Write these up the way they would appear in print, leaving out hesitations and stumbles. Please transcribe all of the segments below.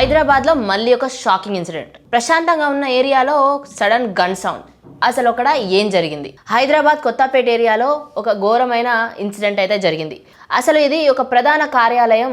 హైదరాబాద్లో మళ్ళీ ఒక షాకింగ్ ఇన్సిడెంట్. ప్రశాంతంగా ఉన్న ఏరియాలో సడన్ గన్ సౌండ్. అసలు అక్కడ ఏం జరిగింది? హైదరాబాద్ కొత్తపేట ఏరియాలో ఒక ఘోరమైన ఇన్సిడెంట్ అయితే జరిగింది. అసలు ఇది ఒక ప్రధాన కార్యాలయం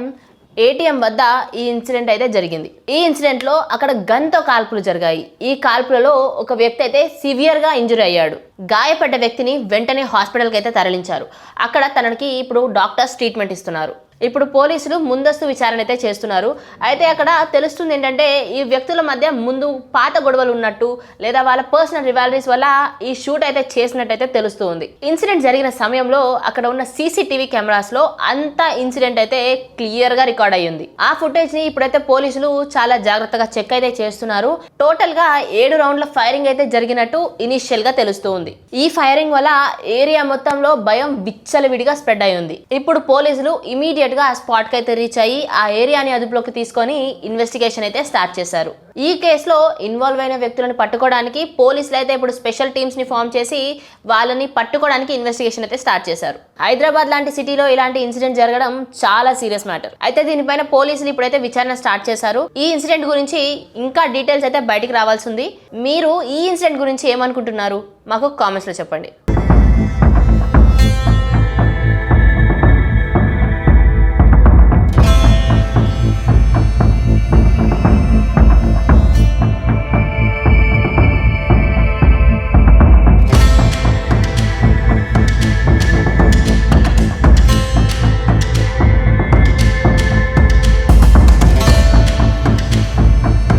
ఏటీఎం వద్ద ఈ ఇన్సిడెంట్ అయితే జరిగింది. ఈ ఇన్సిడెంట్లో అక్కడ గన్తో కాల్పులు జరిగాయి. ఈ కాల్పులలో ఒక వ్యక్తి అయితే సివియర్గా ఇంజురీ అయ్యాడు. గాయపడ్డ వ్యక్తిని వెంటనే హాస్పిటల్కి అయితే తరలించారు. అక్కడ తనకి ఇప్పుడు డాక్టర్స్ ట్రీట్మెంట్ ఇస్తున్నారు. ఇప్పుడు పోలీసులు ముందస్తు విచారణ అయితే చేస్తున్నారు. అయితే అక్కడ తెలుస్తుంది ఏంటంటే ఈ వ్యక్తుల మధ్య ముందు పాత గొడవలు ఉన్నట్టు లేదా వాళ్ళ పర్సనల్ రివాలిటీస్ వల్ల ఈ షూట్ అయితే చేసినట్టయితే తెలుస్తుంది. ఇన్సిడెంట్ జరిగిన సమయంలో అక్కడ ఉన్న సీసీటీవీ కెమెరాస్ లో అంత ఇన్సిడెంట్ అయితే క్లియర్ గా రికార్డ్ అయ్యింది. ఆ ఫుటేజ్ ని ఇప్పుడైతే పోలీసులు చాలా జాగ్రత్తగా చెక్ అయితే చేస్తున్నారు. టోటల్ గా 7 రౌండ్ల ఫైరింగ్ అయితే జరిగినట్టు ఇనిషియల్ గా తెలుస్తుంది. ఈ ఫైరింగ్ వల్ల ఏరియా మొత్తంలో భయం విచ్చలవిడిగా స్ప్రెడ్ అయి ఉంది. ఇప్పుడు పోలీసులు ఇమీడియట్ గా స్పాట్ కి అయితే రీచ్ అయ్యి ఆ ఏరియాని అదుపులోకి తీసుకొని ఇన్వెస్టిగేషన్ అయితే స్టార్ట్ చేశారు. ఈ కేసులో ఇన్వాల్వ్ అయిన వ్యక్తులను పట్టుకోవడానికి పోలీసులు అయితే ఇప్పుడు స్పెషల్ టీమ్స్ ని ఫామ్ చేసి వాళ్ళని పట్టుకోవడానికి ఇన్వెస్టిగేషన్ అయితే స్టార్ట్ చేశారు. హైదరాబాద్ లాంటి సిటీలో ఇలాంటి ఇన్సిడెంట్ జరగడం చాలా సీరియస్ మ్యాటర్. అయితే దీనిపైన పోలీసులు ఇప్పుడైతే విచారణ స్టార్ట్ చేశారు. ఈ ఇన్సిడెంట్ గురించి ఇంకా డీటెయిల్స్ అయితే బయటికి రావాల్సి ఉంది. మీరు ఈ ఇన్సిడెంట్ గురించి ఏమనుకుంటున్నారు? మాకు కామెంట్స్ లో చెప్పండి.